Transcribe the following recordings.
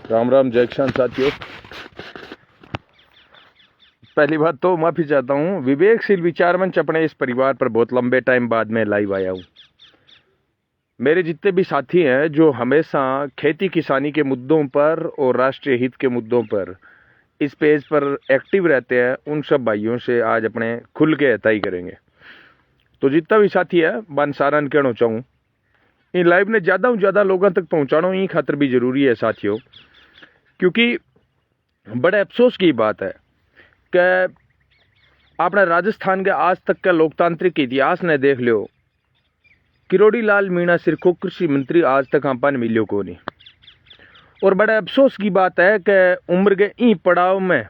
राम राम जय किसान साथियों। पहली बात तो माफी चाहता हूँ, विवेकशील विचार मंच अपने इस परिवार पर बहुत लंबे टाइम बाद में लाइव आया हूँ। मेरे जितने भी साथी हैं जो हमेशा खेती किसानी के मुद्दों पर और राष्ट्रीय हित के मुद्दों पर इस पेज पर एक्टिव रहते हैं, उन सब भाइयों से आज अपने खुल के हताई करेंगे। तो जितना भी साथी है बन सारन कहना चाहूँ, इन लाइव ने ज़्यादा लोगों तक पहुँचाना ये खातर भी जरूरी है साथियों, क्योंकि बड़े अफसोस की बात है कि आपने राजस्थान के आज तक का लोकतांत्रिक इतिहास ने देख लियो, किरोड़ी लाल मीणा सिर को कृषि मंत्री आज तक आपन मिलियो को नहीं। और बड़े अफसोस की बात है कि उम्र के ई पड़ाव में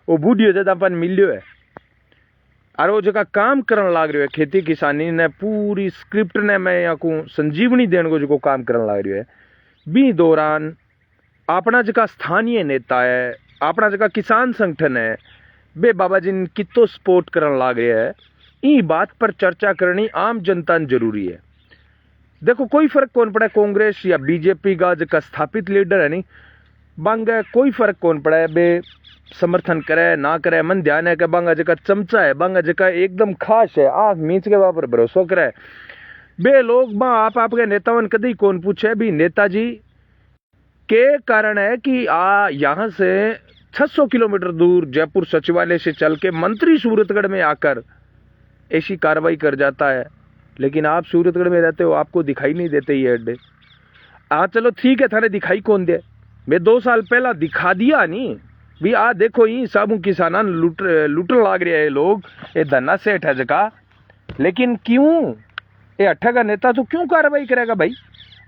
वो बूढ़ी जब अपन मिलियो है और वो जगह काम करन लाग रही है, खेती किसानी ने पूरी स्क्रिप्ट ने मैं यहाँ को संजीवनी देने को जो काम करन लाग रही है, बी दौरान अपना जगह स्थानीय नेता है, अपना जगह किसान संगठन है, बे बाबा जिन कितो सपोर्ट करन लाग रहे है, ई बात पर चर्चा करनी आम जनता ने जरूरी है। देखो कोई फर्क कौन पड़ा कांग्रेस या बीजेपी का जगह स्थापित लीडर है नहीं, बांगा कोई फर्क कौन पड़ा है, बे समर्थन करे ना करे, मन ध्यान है कि बांगा जगह चमचा है, बांगा जगह एकदम खास है, आंख मीच के वहां पर भरोसा करे। बे लोग बा आपके नेतावन कदी कौन पूछे भी नेताजी के कारण है कि यहाँ से 600 किलोमीटर दूर जयपुर सचिवालय से चल के मंत्री सूरतगढ़ में आकर ऐसी कार्रवाई कर जाता है, लेकिन आप सूरतगढ़ में रहते हो, आपको दिखाई नहीं देते ये अड्डे। चलो ठीक है, थाने दिखाई कौन दे, मैं 2 साल पहला दिखा दिया नहीं भी देखो ये सब किसान लूटन लाग रहे हैं लोग, ये धन्ना सेठ है जगह, लेकिन क्यों ये अट्ठा का नेता तो क्यों कार्रवाई करेगा भाई?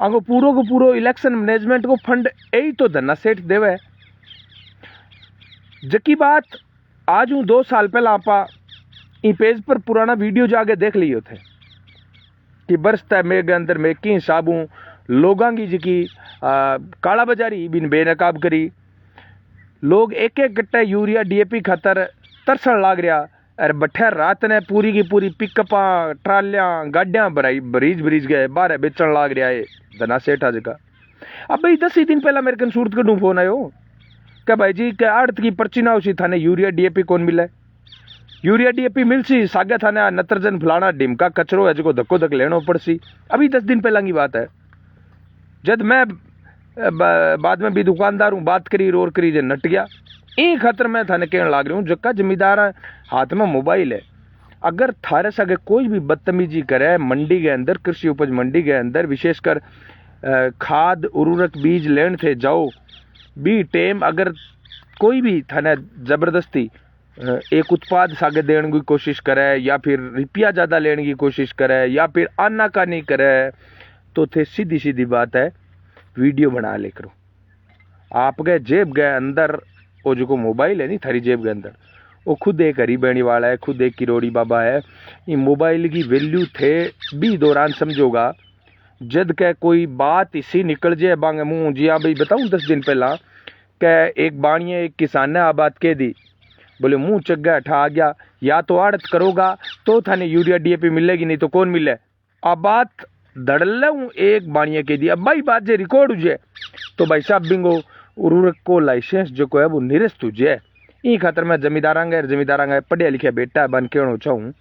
आगो पूरो को पूरो इलेक्शन मैनेजमेंट को फंड यही तो धन्ना सेठ देवे। जकी बात आज हूँ 2 साल पहला आपा ई पेज पर पुराना वीडियो जाके देख लियो थे कि बरसता मेघ अंदर में की साबू लोगां की जिकी काला बाजारी बिन बेनकाब करी, लोग एक एक गट्टा यूरिया डीएपी खातर तरसन लाग रहा, अरे बठे रात ने पूरी की पूरी पिकअपा ट्रालियां गाड़ियां बरीज गए बारह बेचन लाग रहा है धना सेठा जगह। अब भाई 10 ही दिन पहला मेरे कन सूरतगढ़ फोन आयो क्या भाई जी क्या आड़त की पर्ची ना उसी थाने यूरिया डीएपी कौन मिले, यूरिया डीएपी मिलसी सागे थाने नत्रजन फलाना डिमका कचरो है जो धक्को धक लेना पड़सी। अभी 10 दिन पहला की बात है, जब मैं बाद में भी दुकानदार हूँ बात करी रोर करी जे नट गया। एक खतर मैं थाने कहने लाग रही हूँ, जक्का जमींदार हाथ में मोबाइल है, अगर थारे सगे कोई भी बदतमीजी करे मंडी के अंदर, कृषि उपज मंडी के अंदर, विशेषकर खाद उर्वरक बीज लेन थे जाओ बी टेम, अगर कोई भी थाने जबरदस्ती एक उत्पाद सागे देने की कोशिश करे या फिर रुपया ज़्यादा लेने की कोशिश करे या फिर आनाकानी करे, तो थे सीधी सीधी बात है वीडियो बना ले करो। आपके जेब के अंदर वो जो को मोबाइल है नहीं, थारी जेब के अंदर वो खुद एक हरी बहनी वाला है, खुद एक किरोड़ी बाबा है। ये मोबाइल की वैल्यू थे भी दौरान समझोगा, जद के कोई बात इसी निकल जाए बांग मुँह जी। हाँ भाई बताऊँ 10 दिन पहला के एक बाणिए एक किसान ने बात कह दी, बोले मुँह चग्गा हठा आ गया, या तो आड़त करोगा तो थाने यूरिया डीएपी मिलेगी, नहीं तो कौन मिले। अब बात धड़ल हूँ एक बाणिया कह दी, अब भाई बात जे रिकॉर्ड हो जाए तो भाई साहब बिंगो उर्वरक को लाइसेंस जो को है वो निरस्त हो जाए। ई खातर मैं जमींदारांगा पढ़िया लिखे बेटा बन कहना चाहूँ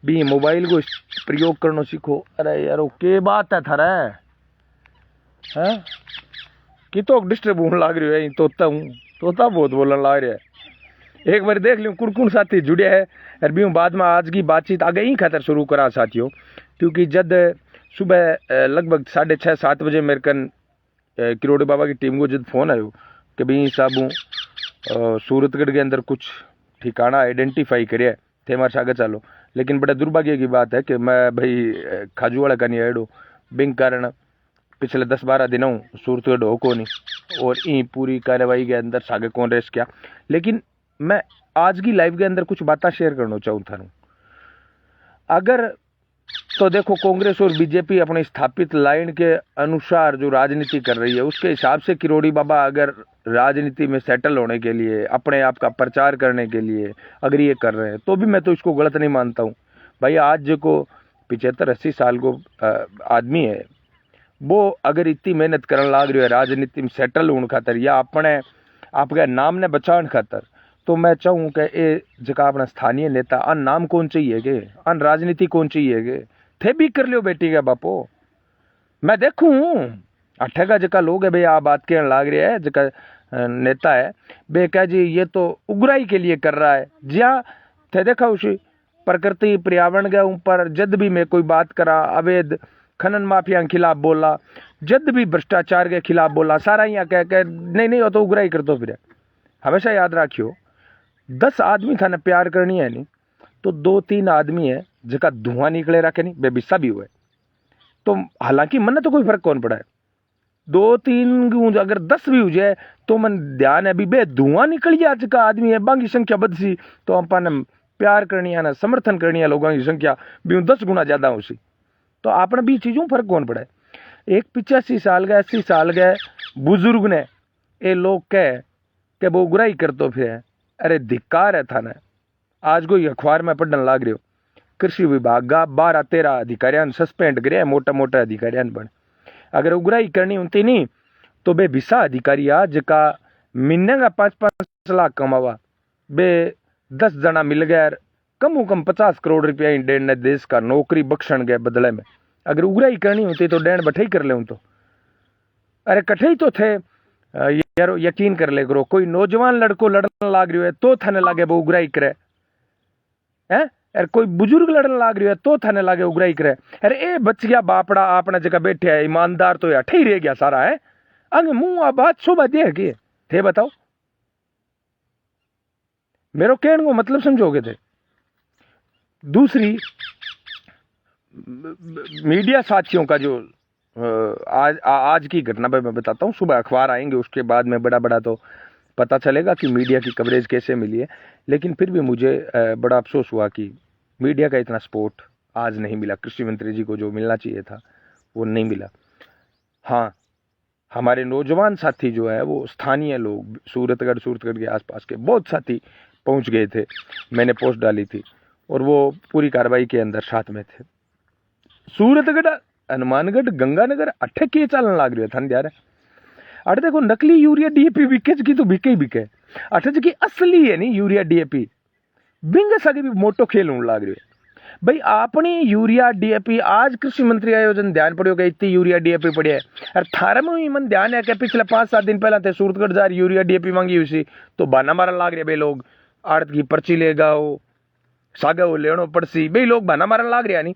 भी मोबाइल को प्रयोग करना सीखो। अरे यार वो के बात है थारा है कि तो डिस्टर्ब होने लाग रही है, तोता हूँ तोता बहुत बोलने लाग रहा है। एक बार देख लियो कुड़ साथी जुड़े है और भी बाद में आज की बातचीत आगे ही खातर शुरू करा साथियों, क्योंकि जब सुबह लगभग 6:30-7 बजे मेरे कन किरोड़ी बाबा की टीम को जब फोन आयो कि भाई साहब सूरतगढ़ के अंदर कुछ ठिकाना आइडेंटिफाई करे थे हमारे सागे चालो, लेकिन बड़ा दुर्भाग्य की बात है कि मैं भाई खाजू वाला का नहीं आएडो बिंग कारण पिछले 10-12 दिनों सूरतगढ़ हो को नहीं, और ई पूरी कार्रवाई के अंदर सागे कौन रेस किया। लेकिन मैं आज की लाइव के अंदर कुछ बातें शेयर करना चाहूँ थानू। अगर तो देखो कांग्रेस और बीजेपी अपने स्थापित लाइन के अनुसार जो राजनीति कर रही है उसके हिसाब से किरोड़ी बाबा अगर राजनीति में सेटल होने के लिए, अपने आप का प्रचार करने के लिए अगर ये कर रहे हैं तो भी मैं तो इसको गलत नहीं मानता हूँ। भाई आज जो को 75-80 साल को आदमी है, वो अगर इतनी मेहनत करने लाग रही है राजनीति में सेटल होने खातर या अपने आपके नाम ने बचाने खातर, तो मैं चाहूँ कि ये जगह अपना स्थानीय नेता अन नाम कौन चाहिए गे, अन राजनीति कौन चाहिए गे, थे भी कर लियो बेटी का बापो। मैं देखूँ अठे का जगह लोग है भाई आ बात कहने लाग रहे है, जगह नेता है बे कह जी ये तो उग्राई के लिए कर रहा है। ज्या थे देखा उसी प्रकृति पर्यावरण के ऊपर जद भी मैं कोई बात करा, अवैध खनन माफिया के खिलाफ बोला, जद भी भ्रष्टाचार के खिलाफ बोला, सारा यहाँ कह नहीं नहीं वो तो उग्राई कर दो। फिर हमेशा याद रखियो 10 आदमी थाने प्यार करनी है नहीं तो 2-3 आदमी है जगह धुआं निकले रखे नहीं बेबिस्सा भी हुए, तो हालांकि मन तो कोई फर्क कौन पड़ा है, 2-3 अगर 10 भी हो जाए तो मन ध्यान है भी बे धुआं निकल गया जगह आदमी है बाकी संख्या बदसी, तो अपन प्यार करनी है ना समर्थन करनी है लोगों की संख्या भी 10 गुना ज्यादा उसी, तो आपने भी चीजों फर्क कौन पड़ा है। एक 85 साल का 80 साल का बुजुर्ग ने ये लोग कह के वो बुराई कर तो फिर अरे धिक्कार है थाना। आज कोई अखबार में पढ़ने लाग रहे हो कृषि विभाग का 12-13 अधिकारियों सस्पेंड करे, मोटा मोटा अधिकारियों बन, अगर उग्राई करनी होती नहीं तो बे भिसा अधिकारी आ जका महीने का 5-5 लाख कमावा, बे 10 जना मिल गए कम 50 करोड़ रुपया इंडियन ने देश का नौकरी बख्शण गए बदले में। अगर उग्राई करनी होती तो डैन बठाई कर ले तो, अरे कठे ही तो थे यारो, यकीन कर ले करो कोई नौजवान लड़को लड़ने लाग रही है तो थाने लागे वो उग्राई करे है, अरे कोई बुजुर्ग लड़ने लाग रही है तो थाने लागे उग्राई करे। अरे ए बच गया बापड़ा आपने जगह बैठे है ईमानदार तो अठे ही रह गया सारा है, अंग मुंह आ बात शोभा दे के थे बताओ, मेरो कहने को मतलब समझोगे थे। दूसरी मीडिया साथियों का जो आज की घटना पे मैं बताता हूँ, सुबह अखबार आएंगे उसके बाद में बड़ा बड़ा तो पता चलेगा कि मीडिया की कवरेज कैसे मिली है, लेकिन फिर भी मुझे बड़ा अफसोस हुआ कि मीडिया का इतना सपोर्ट आज नहीं मिला, कृषि मंत्री जी को जो मिलना चाहिए था वो नहीं मिला। हाँ, हमारे नौजवान साथी जो है वो स्थानीय लोग सूरतगढ़ के आसपास के बहुत साथी पहुंच गए थे, मैंने पोस्ट डाली थी और वो पूरी कार्रवाई के अंदर साथ में थे। सूरतगढ़ हनुमानगढ़ गंगानगर अठे के चलन लाग रहे था यार, अरे देखो नकली यूरिया डीएपी बिके की तो बिके ही बिके, अठे की असली है नहीं यूरिया डीएपी बिंग सके भी मोटो खेल होने लाग रहे भाई। आपने यूरिया डीएपी आज कृषि मंत्री आयोजन ध्यान पड़ो गया इतनी यूरिया डीएपी पड़े है, और थारा में मन ध्यान है कि पिछले 5-7 दिन पहले थे सूरतगढ़ जा यूरिया डीएपी मांगी हुई सी, तो बहाना मारन लाग रहे भाई लोग आड़त की पर्ची लेगा वो सागा वो लेनो पड़सी, भाई लोग बहाना मारन लाग रहे नहीं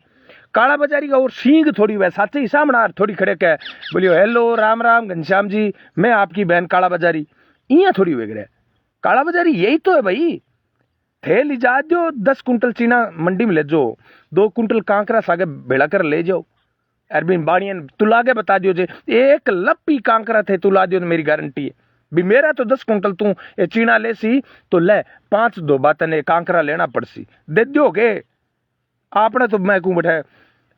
काला बाजारी का और सींग थोड़ी वह साथ ही सामना थोड़ी खड़े कह बोलियो हेलो राम राम घनश्याम जी मैं आपकी बहन काला बाजारी, इं थोड़ी वेग रहे काला बाजारी यही तो है भाई। थे ले जा दो 10 कुंटल चीना मंडी में ले जाओ, 2 कुंटल कांकरा सागे भेड़ा कर ले जाओ, अरबिन बाड़ियन तुला के बता दियो जे 1 लपी कांकरा थे तुला दियो तो मेरी गारंटी है भी मेरा तो 10 कुंटल तू ये चीना ले सी तो ले 5 दो बातन ने कांकरा लेना पड़सी दे दोगे आपने तो मैं क्यों बैठा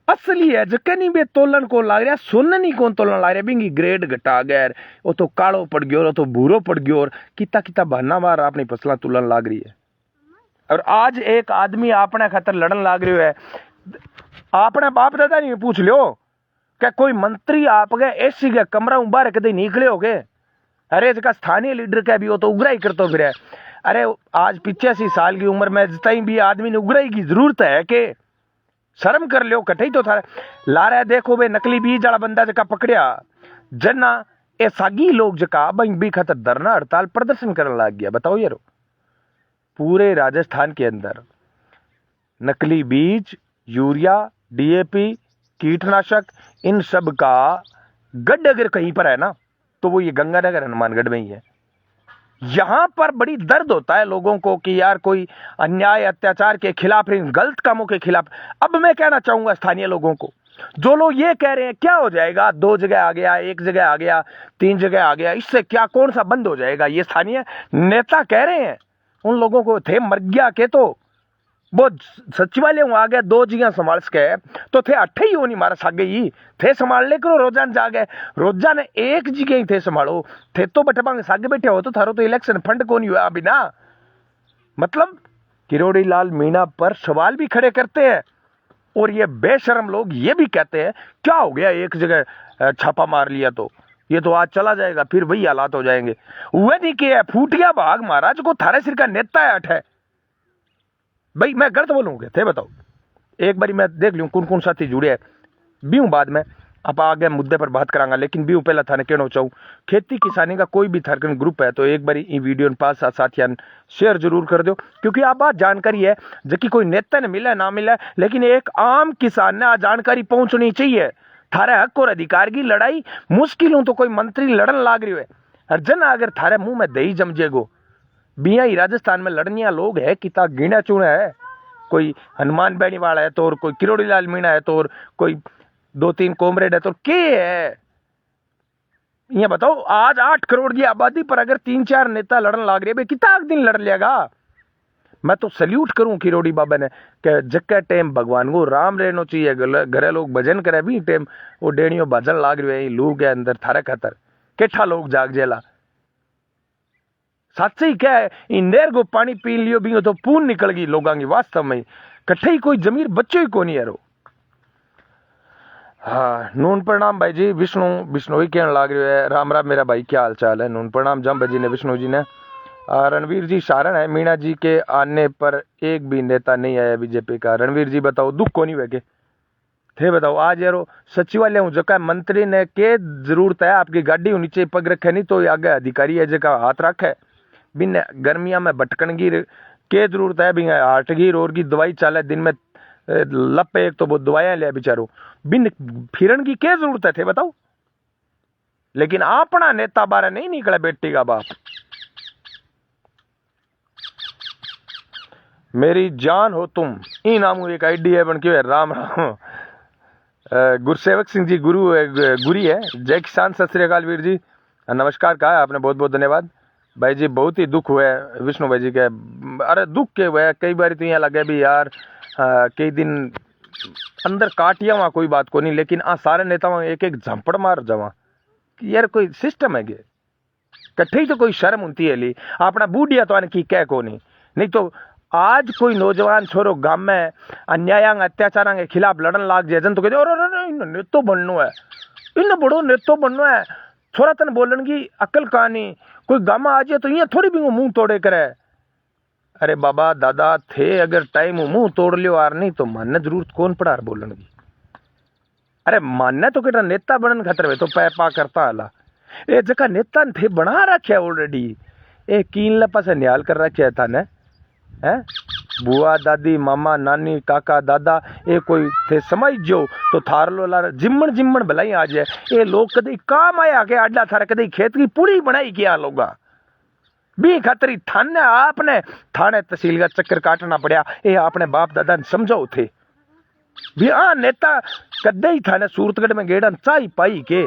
असली है जके नहीं बे तोलन को लाग रहा सुन नहीं कौन तोलन लाग रहा बिंगी ग्रेड घटा गया वो तो कालो पड़ गयो वो तो भूरो पड़ गयो और किता बहाना मार अपनी फसला तुलन लाग रही है। और आज एक आदमी अपने खातर लड़न लाग रही है, अपने बाप दादा नहीं पूछ लियो क्या कोई मंत्री आप गए एसी के कमरा बाहर कदे निकले हो गए, अरे इसका स्थानीय लीडर का भी हो तो उग्राई कर तो फिर है। अरे आज 85 साल की उम्र में जितनी भी आदमी ने उग्राई की जरूरत है कि शर्म कर लियो कठई तो था ला रहा है। देखो बे नकली बीज वाला बंदा जका पकड़िया जना ए सागी लोग जका बी खातर धरना हड़ताल प्रदर्शन करने लग गया। बताओ यारो पूरे राजस्थान के अंदर नकली बीज यूरिया डीएपी कीटनाशक इन सब का गड्ढ अगर कहीं पर है ना तो वो ये गंगानगर हनुमानगढ़ में ही है। यहां पर बड़ी दर्द होता है लोगों को कि यार कोई अन्याय अत्याचार के खिलाफ गलत कामों के खिलाफ। अब मैं कहना चाहूंगा स्थानीय लोगों को जो लोग ये कह रहे हैं क्या हो जाएगा 2 जगह आ गया 1 जगह आ गया 3 जगह आ गया इससे क्या कौन सा बंद हो जाएगा, ये स्थानीय नेता कह रहे हैं। उन लोगों को थे मर गया के तो वो सचिवालय आ गया 2 जगह संभाल सके तो थे 8 ही होनी मारा सागे ही थे संभाल ले करो रोजान जा गए रोजान 1 जगह ही थे संभालो थे तो बटे मांगे सागे बैठे हो तो थारो तो इलेक्शन फंड कौन हुआ अभी ना। मतलब किरोड़ी लाल मीणा पर सवाल भी खड़े करते हैं और ये बेशरम लोग ये भी कहते हैं क्या हो गया 1 जगह छापा मार लिया तो ये तो आज चला जाएगा, फिर वही हालात हो जाएंगे। वह नहीं किया फूट गया भाग महाराज को थारे सिर का नेता है अठ है भाई। मैं गलत बोलूंगे थे बताओ, एक बारी मैं देख लूं कौन कौन साथी जुड़े है बीऊ, बाद में आप आगे मुद्दे पर बात करांगा। लेकिन बीऊ पहला थाने कहना चाहूँ, खेती किसानी का कोई भी थारकन ग्रुप है तो एक बारी ये वीडियो पास साथियान शेयर जरूर कर दो, क्योंकि आप बात जानकारी है जबकि कोई नेता ने मिला ना मिला, लेकिन एक आम किसान ने आज जानकारी पहुंचनी चाहिए। थारे हक और अधिकार की लड़ाई मुश्किल हूं तो कोई मंत्री लड़न लाग रही है, और जन अगर थारे मुंह में दही जमजेगो बिया ही राजस्थान में लड़निया लोग है किता गिना चुना है, कोई हनुमान बैणी वाला है तो, और कोई किरोड़ी लाल मीणा है तो, और कोई 2-3 कॉमरेड है तो के है ये बताओ। आज 8 करोड़ की आबादी पर अगर 3-4 नेता लड़न लाग रहे कितना दिन लड़ लेगा। मैं तो सल्यूट करूं किरोड़ी बाबा ने कि जक्का टाइम भगवान को राम रहना चाहिए, घरे लोग भजन करे भी टाइम वो डेणियों भजन लाग रहे हैं लोग है अंदर थारे खातर केठा लोग जाग जेला। सच ही क्या है, इंडेर को पानी पी लियो भी तो पून निकल गई लोगों की वास्तव में, कट्ठे ही कोई जमीर बच्चों ही को नहीं यारो। हाँ नून प्रणाम भाई जी, विष्णु ही कहने लाग रहे है। राम राम मेरा भाई, क्या हाल चाल है। नून प्रणाम जम भाई जी ने, विष्णु जी ने। रणवीर जी सारण है, मीणा जी के आने पर एक भी नेता नहीं आया बीजेपी का। रणवीर जी बताओ दुख को नहीं वेगे थे बताओ। आज यारो सचिवालय हूँ जगह मंत्री ने के जरूरत है आपकी गाड़ी हूँ नीचे पग रखे नहीं तो आगे अधिकारी है जगह हाथ रखे बिन गर्मिया में भटकनगी के जरूरत है बिन हाटगी और की दवाई चाले दिन में लपे एक तो वो दवाइयां ले बेचारो बिन फिरन की क्या जरूरत है थे बताओ। लेकिन अपना नेता बारे नहीं निकले बेटी का बाप। मेरी जान हो तुम ई नामू एक आईडी है बन के राम राम। गुरसेवक सिंह जी गुरी है। जय किसान सत श्री अकाल वीर जी, नमस्कार कहा है आपने, बहुत बहुत धन्यवाद भाई जी। बहुत ही दुख हुआ है विष्णु भाई जी के, अरे दुख के हुआ है कई बार तो यहाँ लगे भी यार कई दिन अंदर काटिया वहां कोई बात को नहीं, लेकिन सारे नेताओं एक एक झंपड़ मार जावा कि यार कोई सिस्टम है गे कट्ठे ही तो कोई शर्म होती है ली अपना बूढ़िया तो आने की कह को नहीं तो आज कोई नौजवान छोरो गांव में अन्याय अत्याचार के खिलाफ लड़न लाग जाए जन तो कहते और नेतो बननो है, इन बड़ो नेतो बननो है, छोरा तन बोलन की अकल कहानी। कोई गांव में आ जाए तो यहाँ थोड़ी भी वो मुंह तोड़े करे। अरे बाबा दादा थे अगर टाइम मुंह तोड़ लियो यार, नहीं तो मानने जरूरत कौन पड़ा बोलन की। अरे मानने तो केटा नेता बनन खतर तो पैपा करता आला ए जगह नेता थे बना रखे ऑलरेडी। ए कीन लपा से न्याल कर रखे था ने है बुआ दादी मामा नानी काका दादा ए कोई थे समझ जो तो थार लो लार जिम्मन जिम्मन भलाई आ जाए। ए लोग कदे काम आया के आडा थारे कदे खेत की पूरी बनाई किया लोगा भी खातरी थाने आपने थाने तहसील का चक्कर काटना पड़ा। ये आपने बाप दादा ने समझाओ थे भी हाँ नेता कदे ही थाने सूरतगढ़ में गेड़ा चाई पाई के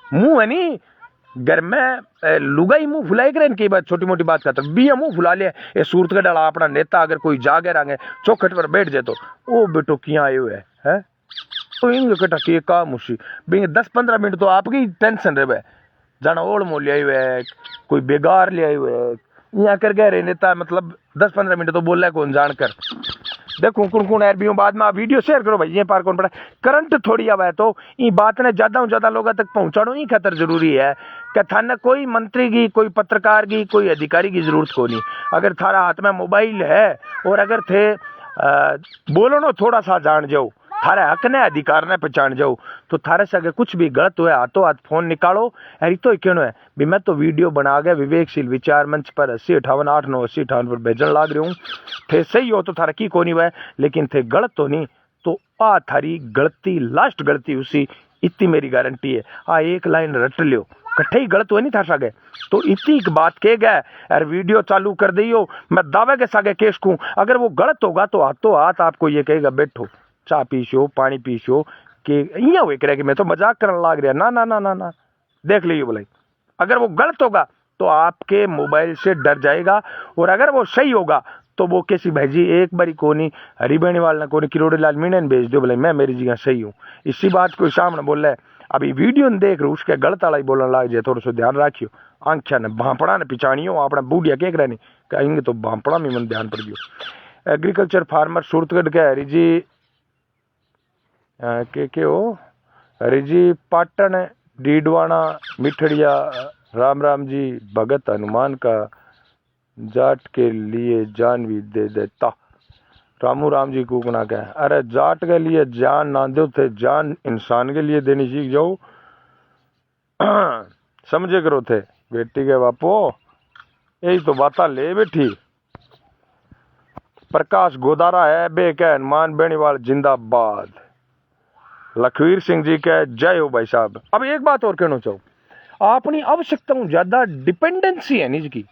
मुंह है नी घर में लुगाई मुंह फुलाई करें की बात छोटी मोटी बात करता भी मुंह फुला लिया। ये सूरतगढ़ वाला अपना नेता अगर कोई जागे रंगे चौखट पर बैठ जाए तो ओ बेटो किया आए हुए है तो इंग कटा के काम उसी भी 10-15 मिनट तो आपकी टेंशन रहे जाना ओढ़ मोल ले आए हुए कोई बेगार ले आए हुए यहाँ कर गए रहे नेता मतलब 10-15 मिनट तो बोल रहा है कौन जानकर देखो कौन यार भी बाद में आप वीडियो शेयर करो भाई। ये पार कौन पड़ा करंट थोड़ी आवा है तो ये बात ने ज्यादा लोगों तक पहुंचाना ही खतर जरूरी है कि थाने कोई मंत्री की कोई पत्रकार की कोई अधिकारी की जरूरत को नहीं। अगर थारा हाथ में मोबाइल है और अगर थे बोलो थोड़ा सा जान जाओ थारे हक ने अधिकार ने पहचान जाओ तो थारे से अगर कुछ भी गलत हुआ हाथों हाथ फोन निकालो। अरे तो क्यों है भी मैं तो वीडियो बना गया विवेकशील विचार मंच पर 8058 पर भेजन लाग रही हूँ। थे सही हो तो थारा की कोनी हुआ लेकिन थे गलत तो नहीं तो आ थारी गलती लास्ट गलती उसी इतनी मेरी गारंटी है। आ एक लाइन रट लियो कट्ठे ही गलत हुए नहीं था सागे तो इतनी बात कह गए यार वीडियो चालू कर दियो मैं दावे के सागे केस कहूँ अगर वो गलत होगा तो हाथों हाथ आपको ये कहेगा बैठो चाय पीशो पानी पीशो कि इं हुए करे कि मैं तो मजाक करने लाग रहा ना ना ना ना ना देख लीजिए बोले अगर वो गलत होगा तो आपके मोबाइल से डर जाएगा और अगर वो सही होगा तो वो किसी भाईजी एक बारी कोनी हरिबेणी वाल ना कोनी किरोड़ी लाल मीणा ने भेज दो बोले मैं मेरी जगह सही हूँ। इसी बात को सामने बोल रहा है अभी वीडियो ने देख रहे उसके गलत वाला ही बोलने लाग जाए थोड़ा सा ध्यान रखियो। आंख्या ने भांपड़ा ने पिछाणियो अपना बूढ़िया केक रहे नहीं कहेंगे तो भांपड़ा में मन ध्यान पड़ गयो। एग्रीकल्चर फार्मर सूरतगढ़ के हरिजी के हो हरिजी पाटन डीडवाना मिठड़िया राम राम जी, भगत हनुमान का जाट के लिए जान भी दे देता। रामू राम जी कूकना कह, अरे जाट के लिए जान ना दो थे, जान इंसान के लिए देनी सीख जाओ। समझे करो थे बेटी के बापो, यही तो बात ले बैठी। प्रकाश गोदारा है बे कह, हनुमान बेनीवाल जिंदाबाद। लखवीर सिंह जी कह, जय हो भाई साहब। अब एक बात और कहना चाहूँ, अपनी आवश्यकता ज्यादा डिपेंडेंसी है निज की।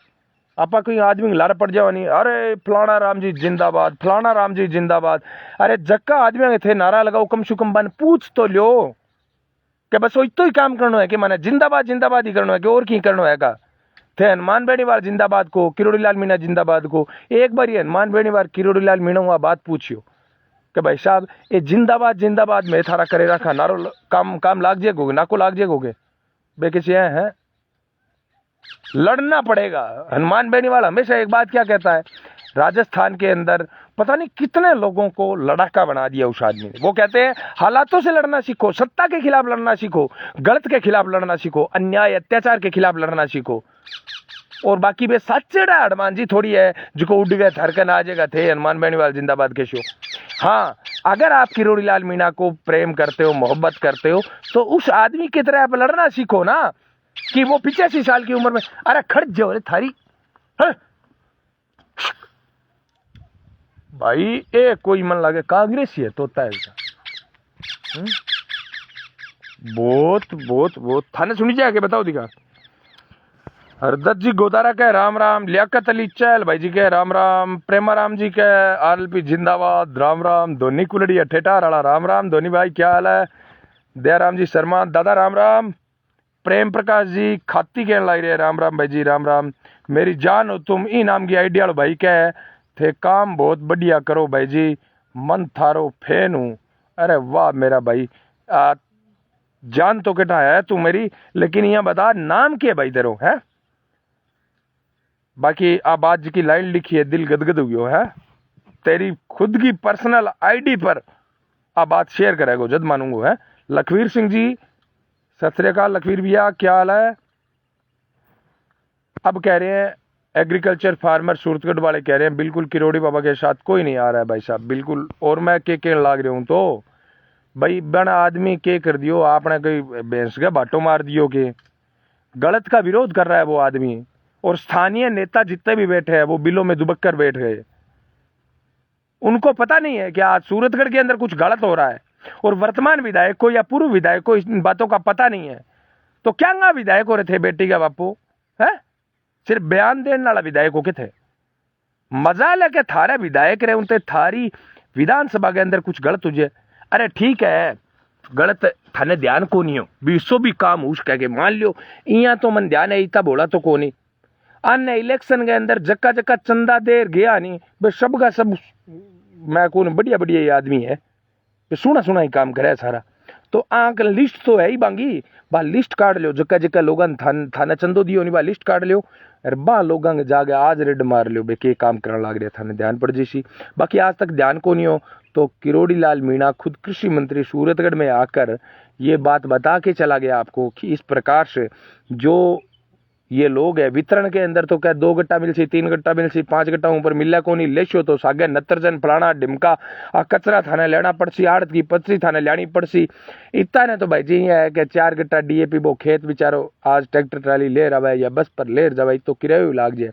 आपा कोई आदमी लार पड़ जाओ नहीं, अरे फलाना राम जी जिंदाबाद, फलाना राम जी जिंदाबाद। अरे जक्का आदमी थे नारा लगाओ कम से कम बन पूछ तो लो कि बस इतो ही काम करना है कि मैंने जिंदाबाद जिंदाबाद ही करना है कि और की करना है का। थे हनुमान बेनीवाल जिंदाबाद को, किरोड़ी लाल मीणा जिंदाबाद को, एक बार ये हनुमान बेनीवाल किरोड़ी लाल मीणा हुआ बात पूछियो कि भाई साहब ये जिंदाबाद जिंदाबाद में थारा करे रखा नारो काम लाग जाएगोगे, ना को लाग जाएगोगे बे किसी है। लड़ना पड़ेगा। हनुमान बेनीवाल हमेशा एक बात क्या कहता है, राजस्थान के अंदर पता नहीं कितने लोगों को लड़ाका बना दिया उस आदमी ने। वो कहते हैं हालातों से लड़ना सीखो, सत्ता के खिलाफ लड़ना सीखो, गलत के खिलाफ लड़ना सीखो, अन्याय अत्याचार के खिलाफ लड़ना सीखो। और बाकी वे सच्चेड़ा हनुमान जी थोड़ी है जिको उड़ गए थरकन आ जाएगा थे हनुमान बेनीवाल जिंदाबाद के शो। हाँ, अगर आप किरोड़ी लाल मीणा को प्रेम करते हो, मोहब्बत करते हो, तो उस आदमी की तरह आप लड़ना सीखो ना, कि वो 85 साल की उम्र में अरे खड़ जाओ रे थारी है? भाई ए कोई मन लगे कांग्रेसी है तोता है इसका। बहुत बहुत बहुत थाने सुनी जाके बताओ दिखा। हरदत्त जी गोदारा कह राम राम, लियाकत अली चैल भाई जी कह राम राम, प्रेमा राम जी कह आरएलपी जिंदाबाद राम राम, धोनी कुलड़ी ठेठार वाला राम राम, धोनी भाई क्या हाल है, दयाराम जी शर्मा दादा राम राम, प्रेम प्रकाश जी खाती कहने लग रहे राम राम भाई जी राम राम, मेरी जान हो तुम ई नाम की आइडियल भाई कह थे, काम बहुत बढ़िया करो भाई जी, मन थारो फैन हूँ। अरे वाह मेरा भाई, जान तो कितना है तू मेरी, लेकिन यहाँ बता नाम के भाई तेरो है। बाकी आप आज की लाइन लिखी है दिल गदगद हुई है, तेरी खुद की पर्सनल आईडी पर आप बात शेयर करेगा जद मानूंगा है। लखवीर सिंह जी सत श्री अकाल, लखवीर भैया क्या हाल है। अब कह रहे हैं एग्रीकल्चर फार्मर सूरतगढ़ वाले कह रहे हैं बिल्कुल किरोड़ी बाबा के साथ कोई नहीं आ रहा है भाई साहब बिल्कुल, और मैं के लाग रहा हूं तो भाई बड़ा आदमी के कर दियो आपने, कोई भैंस का बाटो मार दियो के गलत का विरोध कर रहा है वो आदमी, और स्थानीय नेता जितने भी बैठे हैं वो बिलों में दुबक कर बैठ गए। उनको पता नहीं है कि आज सूरतगढ़ के अंदर कुछ गलत हो रहा है, और वर्तमान विधायक को या पूर्व विधायक को इन बातों का पता नहीं है। तो क्या विधायक हो रहे थे बेटी का बापू है, सिर्फ बयान देने वाला विधायक हो के थे। मजा लेके थारे विधायक रहे उनते थारी विधानसभा के अंदर कुछ गलत हो जाए, अरे ठीक है गलत थाने ध्यान को नहीं हो बीसो भी काम उस कह के मान लियो, इं तो मन ध्यान है इतना बोला तो को नहीं। अन्य इलेक्शन के अंदर जक्का जक्का चंदा देर गया नहीं बस सब का सब, मैं कौन बढ़िया बढ़िया ये आदमी है सुना सुना ही काम करे सारा। तो आंक लिस्ट तो है ही बांगी, बा लिस्ट काट लियो जक्का जक्का लोगन थाना चंदो दियो नहीं, बा लिस्ट काट लियो अरे बा लोगन जागे आज रेड मार लियो बे के काम करने लग रहे थाने ध्यान पड़ जैसी। बाकी आज तक ध्यान को नहीं हो तो किरोड़ी लाल मीणा खुद कृषि मंत्री सूरतगढ़ में आकर ये बात बता के चला गया आपको कि इस प्रकार से जो ये लोग है वितरण के अंदर तो क्या 2 गट्टा मिल सी, 3 गट्टा मिल सी, 5 गट्टा ऊपर मिला को नहीं लेशो तो सागे 69 जन फलाना ढिमका कचरा थाने लेना पड़सी, आड़त की पथरी थाने लेनी पड़सी। इतना ने तो भाई जी है कि 4 गट्टा डीएपी वो खेत बेचारो आज ट्रैक्टर ट्राली ले रहा है या बस पर ले जाए तो किराया लाग जाए,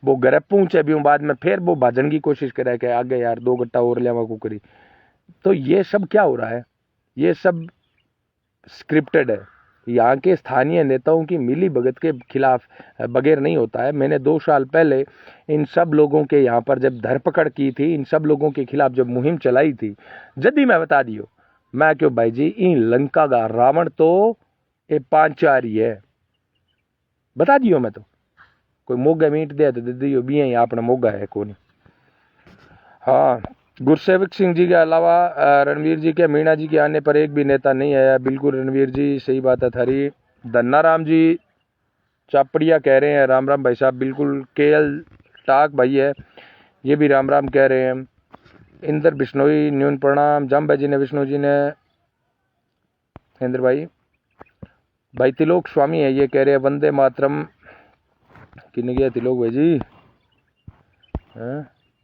वो घर पहुंचे भी बाद में फिर वो भाजन की कोशिश करे कि आगे यार 2 गट्टा और लेवा को करी। तो ये सब क्या हो रहा है, ये सब स्क्रिप्टेड है। यहाँ के स्थानीय नेताओं की मिली भगत के खिलाफ बगैर नहीं होता है। मैंने 2 साल पहले इन सब लोगों के यहाँ पर जब धरपकड़ की थी, इन सब लोगों के खिलाफ जब मुहिम चलाई थी, जब भी मैं बता दियो मैं क्यों भाई जी इन लंका का रावण तो ये 5-4 ही है, बता दियो मैं तो कोई मोगा मीट दे तो दे दियो भी है आपने मोगा है को नहीं। हाँ, गुरसेवक सिंह जी के अलावा रणवीर जी के मीणा जी के आने पर एक भी नेता नहीं आया, बिल्कुल रणवीर जी सही बात है थारी। धन्ना राम जी चापड़िया कह रहे हैं राम राम भाई साहब, बिल्कुल केएल टाक भाई है ये भी राम राम कह रहे हैं। इंद्र बिश्नोई न्यून प्रणाम, जाम भाई जी ने विष्णु जी ने इंद्र भाई भाई तिलोक स्वामी है, ये कह रहे हैं वंदे मातरम। किन गया तिलोक भाई जी?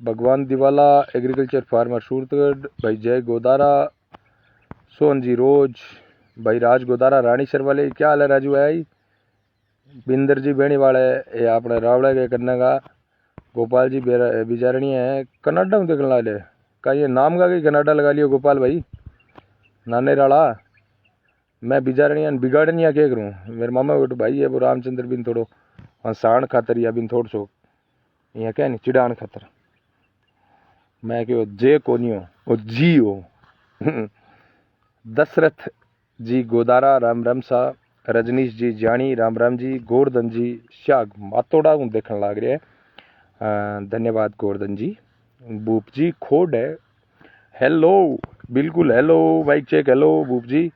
भगवान दिवाला एग्रीकल्चर फार्मर सूरतगढ़, भाई जय गोदारा, सोहन जी रोज, भाई राज गोदारा, रानी सर वाले क्या हाल है राजू भाई? बिंदर जी बेणी वाले, ये अपने रावड़ा के करने का, गोपाल जी बिचारणी है कनाडा में देखने वाले का, ये नाम का कि कनाडा लगा लियो गोपाल भाई नाने राड़ा। मैं बिचारणी बिगाड़निया क्या करूँ, मेरे मामा बेटो भाई है वो रामचंद्र बिन थोड़ो हंसाण खातर या बिन थोड़ सो यहाँ क्या नहीं चिड़ान खातर, मैं क्यों जे को नहीं हो वो जी हो। दशरथ जी गोदारा राम राम सा, रजनीश जी जानी राम राम जी, गोवर्धन जी शाग मातोड़ा हूँ देखने लग रहे हैं, धन्यवाद गोवर्धन जी। बूप जी खोड है, हेलो बिल्कुल हेलो बाइक चेक, हेलो बूप जी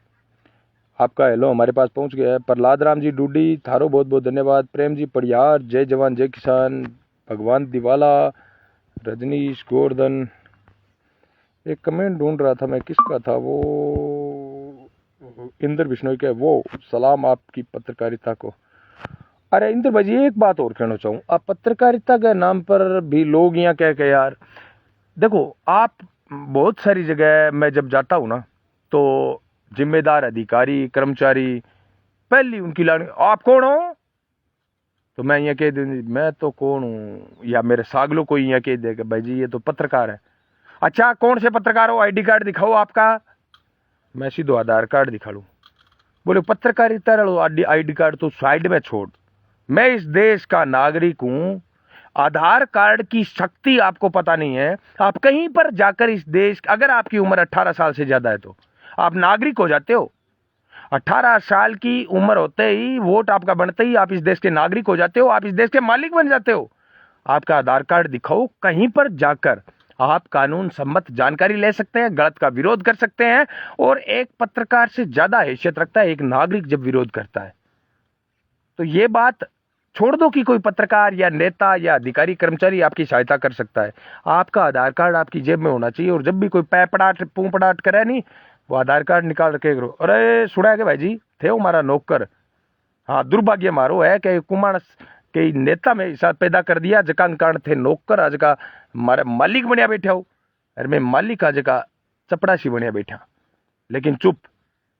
आपका हेलो हमारे पास पहुंच गया है। प्रहलाद राम जी डूडी थारो बहुत बहुत धन्यवाद। प्रेम जी पड़ियार, जय जवान जय किसान, भगवान दिवाला, रजनीश गोवर्धन। एक कमेंट ढूंढ रहा था मैं, किसका था वो, इंद्र बिश्नोई का, वो सलाम आपकी पत्रकारिता को। अरे इंद्र भाई एक बात और कहना चाहूँ, आप पत्रकारिता के नाम पर भी लोग यहाँ कह के यार देखो, आप बहुत सारी जगह मैं जब जाता हूँ ना तो जिम्मेदार अधिकारी कर्मचारी पहली उनकी लाइन आप कौन हो, तो मैं यहाँ कह दूँ मैं तो कौन हूँ, या मेरे सागलो कोई यहाँ कह देगा भाई जी ये तो पत्रकार है। अच्छा कौन से पत्रकार हो, आईडी कार्ड दिखाओ आपका, मैं सीधो आधार कार्ड दिखा लूँ। बोले पत्रकारिता आईडी कार्ड तो साइड में छोड़, मैं इस देश का नागरिक हूं। आधार कार्ड की शक्ति आपको पता नहीं है। आप कहीं पर जाकर इस देश, अगर आपकी उम्र 18 साल से ज्यादा है तो आप नागरिक हो जाते हो। 18 साल की उम्र होते ही, वोट आपका बनते ही आप इस देश के नागरिक हो जाते हो, आप इस देश के मालिक बन जाते हो। आपका आधार कार्ड दिखाओ, कहीं पर जाकर आप कानून सम्मत जानकारी ले सकते हैं, गलत का विरोध कर सकते हैं। और एक पत्रकार से ज्यादा हैसियत रखता है एक नागरिक जब विरोध करता है। तो ये बात छोड़ दो कि कोई पत्रकार या नेता या अधिकारी कर्मचारी आपकी सहायता कर सकता है। आपका आधार कार्ड आपकी जेब में होना चाहिए, और जब भी कोई पैपड़ाट पूपड़ाट करे नहीं, वो आधार कार्ड निकाल के करो। अरे सुना है कि भाई जी थे हमारा नौकर, हाँ दुर्भाग्य मारो है कि कुमार के नेता में हिसाब पैदा कर दिया, जका कारण थे नौकर आज का मारा मालिक बनया बैठा हो। अरे मैं मालिक आज का चपड़ासी बनया बैठा, लेकिन चुप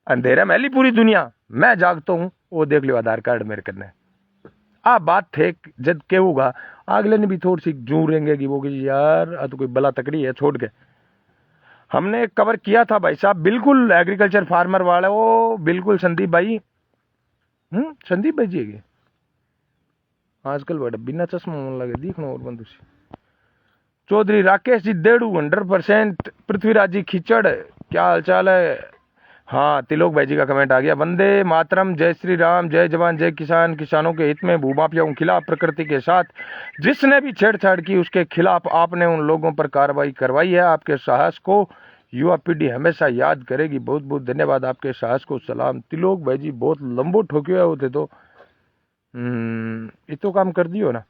अंधेरा में ली पूरी दुनिया, मैं जागता हूँ वो देख लो आधार कार्ड मेरे करने। आ बात थे जब कहूँगा अगले ने भी थोड़ी सी जू रहेंगे कि वो कि यार आ तो कोई बला तकड़ी है छोड़ के। हमने कवर किया था भाई साहब, बिल्कुल एग्रीकल्चर फार्मर वाले, वो बिल्कुल संदीप भाई, संदीप भाई जी है आजकल बड़ा बिना चश्मा मन लगे दिखना और बंदू से। चौधरी राकेश जी देड़ू 100%, पृथ्वीराज जी खिचड़ क्या हालचाल है। हाँ तिलोक भाई जी का कमेंट आ गया, वंदे मातरम, जय श्री राम, जय जवान जय किसान, किसानों के हित में, भूमाफियाओं के खिलाफ, प्रकृति के साथ, जिसने भी छेड़छाड़ की उसके खिलाफ आपने उन लोगों पर कार्रवाई करवाई है। आपके साहस को युवा पीढ़ी हमेशा याद करेगी। बहुत बहुत धन्यवाद, आपके साहस को सलाम। तिलोक भाई जी बहुत लंबो ठोक्यो है होते तो ये तो काम कर दियो ना,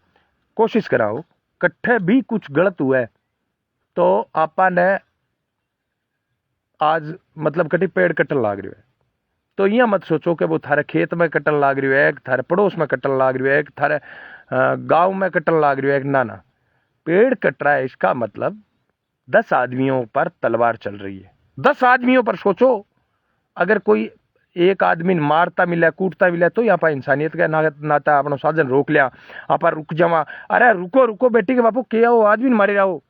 कोशिश कराओ, कट्ठे भी कुछ गलत हुआ है तो आपा ने आज मतलब कटी पेड़ कटन लाग रही है, तो यह मत सोचो कि वो थारे खेत में कटन लाग रही है, थारे पड़ोस में कटन लाग रही है, थारे गांव में कटन लाग रही है। ना ना, पेड़ कट रहा है इसका मतलब 10 आदमियों पर तलवार चल रही है। 10 आदमियों पर सोचो, अगर कोई एक आदमी मारता मिला कूटता मिला तो यहाँ पर इंसानियत का नाता अपना साधन रोक लिया, आप रुक जावा, अरे रुको रुको बेटी के बापू क्या हो, आदमी मारे रहो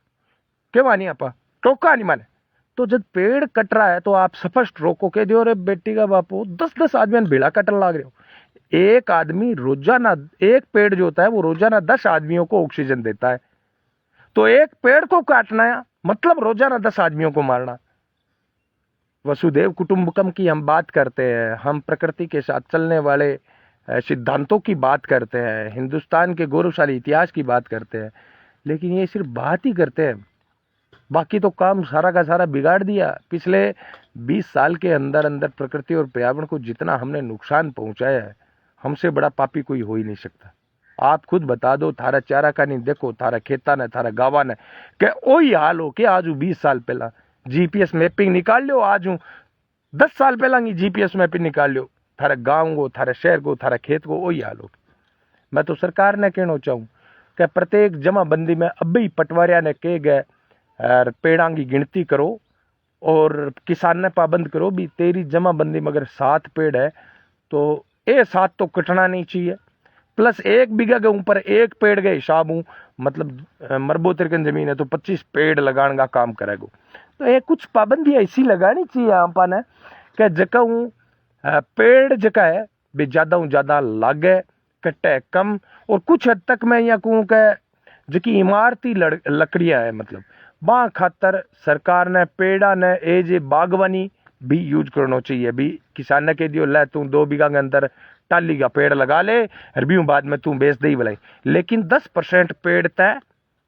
क्यों मानी आप टोका नहीं माने। तो जब पेड़ कट रहा है तो आप स्पष्ट रोको के दियो, रे बेटी का बापू 10-10 आदमी भेड़ा कटन लाग रहे हो। एक आदमी रोजाना, एक पेड़ जो होता है वो रोजाना 10 आदमियों को ऑक्सीजन देता है, तो एक पेड़ को काटना है मतलब रोजाना 10 आदमियों को मारना। वसुदेव कुटुंबकम की हम बात करते हैं, हम प्रकृति के साथ चलने वाले सिद्धांतों की बात करते हैं, हिंदुस्तान के गौरवशाली इतिहास की बात करते हैं, लेकिन ये सिर्फ बात ही करते हैं, बाकी तो काम सारा का सारा बिगाड़ दिया। पिछले 20 साल के अंदर अंदर प्रकृति और पर्यावरण को जितना हमने नुकसान पहुंचाया है, हमसे बड़ा पापी कोई हो ही नहीं सकता। आप खुद बता दो, थारा चारा का नहीं देखो, थारा खेता ने, थारा गावा ने, के वही हाल हो के आज 20 साल पहला जीपीएस मैपिंग निकाल लो, आज 10 साल पहला जीपीएस मैपिंग निकाल लो, थारे गाँव को, थारे शहर को, थारे खेत को वही हाल हो। मैं तो सरकार ने कहना चाहूँ कि प्रत्येक जमाबंदी में अब ही पटवारिया ने कहे गए और पेड़ां की गिनती करो और किसान ने पाबंद करो भी तेरी जमाबंदी में अगर 7 पेड़ है तो ये 7 तो कटना नहीं चाहिए, प्लस 1 बीघा के ऊपर 1 पेड़ के हिसाब हूँ, मतलब मरबो तिरकन जमीन है तो 25 पेड़ लगाने का काम करेगा। तो ये कुछ पाबंदियाँ ऐसी लगानी चाहिए आपा ने कि जका हूँ पेड़ जका है भी ज़्यादा लागे, कटे कम, और कुछ हद तक मैं यहाँ कहूँ कि जकी इमारती लकड़ियाँ है मतलब वहाँ खातर सरकार ने पेड़ा ने एज बागवानी भी यूज करना चाहिए। भी किसान ने कह दियो ले तू 2 बीघा के अंदर टाली का पेड़ लगा ले और भी बाद में तू बेच दे भलाई, लेकिन 10% पेड़ तय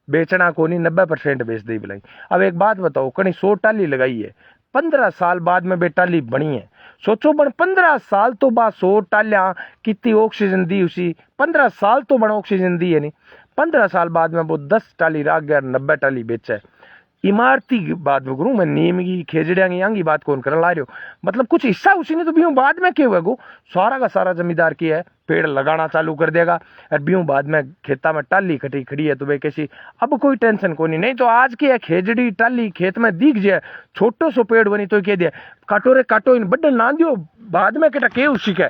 बेचना को नहीं, 90% बेच दे भलाई। अब एक बात बताओ, कहीं 100 टाली लगाई है, 15 साल बाद में बेटाली बनी है, सोचो बन 15 साल तो बाद 100 टालियां कितनी ऑक्सीजन दी उसी, 15 साल तो बन ऑक्सीजन दी है नहीं, 15 साल बाद में वो 10 टाली राख गया, 90 टाली बेचा है। इमारती की बात में करूं मैं, नीम की खेजड़िया की यांगी बात कौन कर ला रहे हो, मतलब कुछ हिस्सा उसी ने तो बीहू बाद में क्या हुआ गो, सारा का सारा जमींदार किया है पेड़ लगाना चालू कर देगा और बीहू बाद में खेता में टाली खटी खड़ी है तो वे कैसी, अब कोई टेंशन को नहीं तो आज की है खेजड़ी टाली खेत में दिख जाए छोटो सो पेड़ बनी तो कह दिया काटो रे काटो, इन बड्डल ना दियो बाद में केटा के सीखे,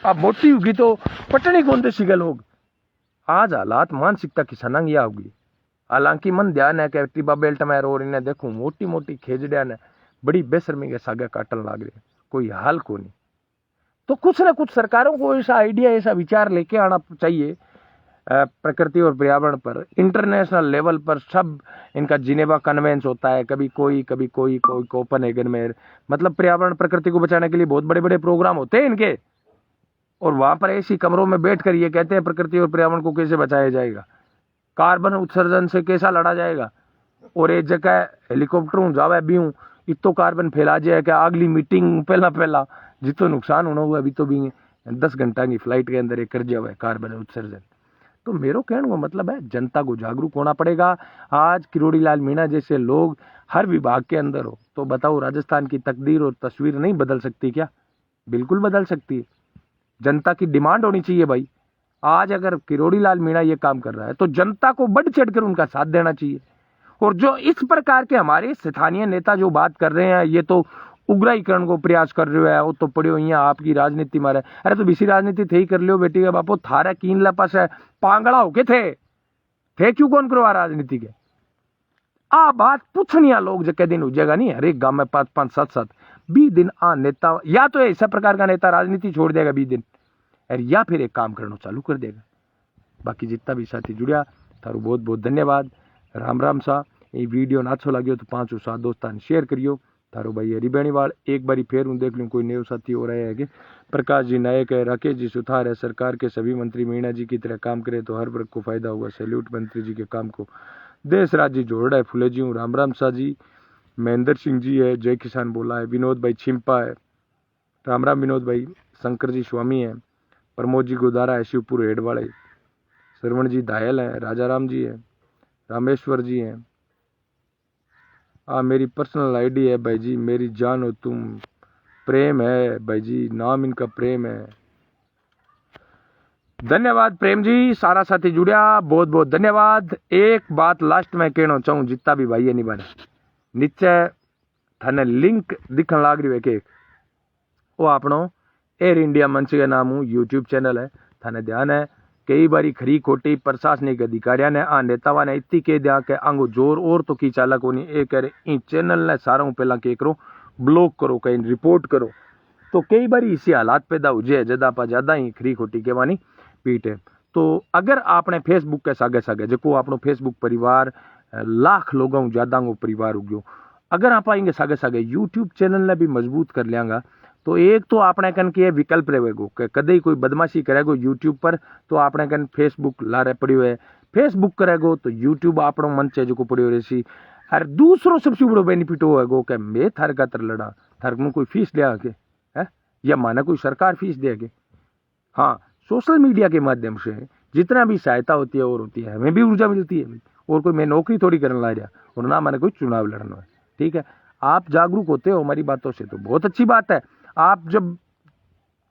अब मोटी होगी तो पटनी कौन दे सीखे लोग। आज हालात मानसिकता किसाना की होगी। हालांकि मन ध्यान है कि टिब्बा बेल्ट में रो रही ने देखूं मोटी मोटी खेजड़िया ने बड़ी बेशर्मी के सागे काटन लाग रहे, कोई हाल को नहीं। तो कुछ ना कुछ सरकारों को ऐसा आइडिया, ऐसा विचार लेके आना चाहिए प्रकृति और पर्यावरण पर। इंटरनेशनल लेवल पर सब इनका जिनेवा कन्वेंस होता है, कभी कोई कोपेनहेगन में, मतलब पर्यावरण प्रकृति को बचाने के लिए बहुत बड़े बड़े प्रोग्राम होते हैं इनके, और वहां पर ऐसी कमरों में बैठ कर ये कहते हैं प्रकृति और पर्यावरण को कैसे बचाया जाएगा, कार्बन उत्सर्जन से कैसा लड़ा जाएगा, और एक जगह हेलीकॉप्टर जावे भी हूँ इतो कार्बन फैला जाए क्या, अगली मीटिंग पहला जितो नुकसान होना हुआ अभी तो भी 10 घंटा की फ्लाइट के अंदर एक कर जाओ है कार्बन उत्सर्जन। तो मेरा कहने का मतलब है जनता को जागरूक होना पड़ेगा। आज किरोड़ी लाल मीणा जैसे लोग हर विभाग के अंदर हो तो बताओ राजस्थान की तकदीर और तस्वीर नहीं बदल सकती क्या? बिल्कुल बदल सकती है। जनता की डिमांड होनी चाहिए भाई। आज अगर किरोड़ी लाल मीणा ये काम कर रहा है तो जनता को बढ़ चढ़कर उनका साथ देना चाहिए। और जो इस प्रकार के हमारे स्थानीय नेता जो बात कर रहे हैं ये तो उग्राईकरण को प्रयास कर रहे है, वो तो पड़ियो यहाँ आपकी राजनीति मारे, अरे तो बीसी राजनीति थे ही कर लियो बेटी का बापो, थारा कीन लपास है पांगड़ा होके थे क्यों कौन करवा राजनीति के? आ बात पूछनिया लोग जके दिन उजेगा नहीं, हर एक गांव में 5-5 7-7 20 दिन आ नेता या तो ऐसा प्रकार का नेता राजनीति छोड़ देगा 20 दिन, और या फिर एक काम करना चालू कर देगा। बाकी जितना भी साथी जुड़िया थारू बहुत बहुत धन्यवाद। राम राम सा। ये वीडियो ना अच्छो लगे तो 5-7 दोस्तान शेयर करियो। थारो भाई हरी बेणीवाल एक बारी फिर हूँ देख लूँ कोई नए साथी हो रहे है कि प्रकाश जी नायक है, राकेश जी सुथार है, सरकार के सभी मंत्री मीणा जी की तरह काम करे तो हर वर्ग को फायदा होगा। सैल्यूट मंत्री जी के काम को। देश राज्य जोड़ा है फुले जी हूँ, राम राम शाह जी, महेंद्र सिंह जी है, जय किसान बोला है, विनोद भाई छिंपा है, राम राम विनोद भाई, शंकर जी स्वामी है, प्रमोद जी गोदारा है, शिवपुर हेड वाले, श्रवण जी दायल है, राजा राम जी है, रामेश्वर जी हैं। मेरी पर्सनल आईडी है भाई जी, मेरी जान हो तुम, प्रेम है भाई जी, नाम इनका प्रेम है। धन्यवाद प्रेम जी, सारा साथी जुड़िया बहुत बहुत धन्यवाद। एक बात लास्ट में कहना चाहूँ जितना भी भाई है नहीं बने, नीचे थाने लिंक दिखन लाग रही है कि वो अपनो एयर इंडिया मंच के नाम यूट्यूब चैनल है, थाने ध्यान है कई बारी खरी खोटी प्रशासनिक अधिकारियों ने नेतावा ने इतनी कह दिया कि आंगो जोर और तो की चालक होनी ए करे इन चैनल ने सारा पहला के करो ब्लॉक करो कहीं रिपोर्ट करो, तो कई बार इसी हालात पैदा हो जाए ज्यादा ही खरी खोटी के मानी पीट है। तो अगर आपने फेसबुक के सागे सागे जो आपनो फेसबुक परिवार लाख लोगों ज्यादा परिवार उग्यो, अगर आप आएंगे सागे सागे यूट्यूब चैनल ने भी मजबूत कर लियांगा तो एक तो आपने कन के विकल्प रहेगो कि कदे कोई बदमाशी करेगो यूट्यूब पर तो आपने कन फेसबुक लारे पड़ियो है, फेसबुक करेगो तो यूट्यूब आपनो मंच है जो पड़ियो रहेसी। और दूसरो सबसे बड़ो बेनिफिट होएगो कि मैं थार का तर लड़ा थार में कोई फीस लिया के है या माना कोई सरकार फीस देगी। हाँ, सोशल मीडिया के माध्यम से जितना भी सहायता होती है और होती है, हमें भी ऊर्जा मिलती है, और कोई मैं नौकरी थोड़ी करने ला रहा और ना मैंने कोई चुनाव लड़ना है। ठीक है, आप जागरूक होते हो हमारी बातों से तो बहुत अच्छी बात है। आप जब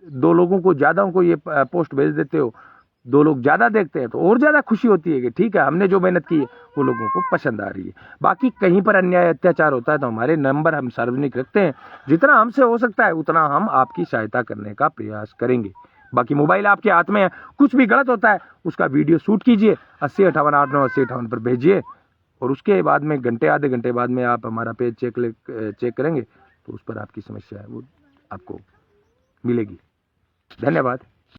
2 लोगों को ज़्यादा को ये पोस्ट भेज देते हो, 2 लोग ज़्यादा देखते हैं तो और ज़्यादा खुशी होती है कि ठीक है, हमने जो मेहनत की है वो लोगों को पसंद आ रही है। बाकी कहीं पर अन्याय अत्याचार होता है तो हमारे नंबर हम सार्वजनिक रखते हैं, जितना हमसे हो सकता है उतना हम आपकी सहायता करने का प्रयास करेंगे। बाकी मोबाइल आपके हाथ में है, कुछ भी गलत होता है उसका वीडियो शूट कीजिए, 8058898058 पर भेजिए, और उसके बाद में घंटे आधे घंटे बाद में आप हमारा पेज चेक करेंगे तो उस पर आपकी समस्या है वो आपको मिलेगी। धन्यवाद।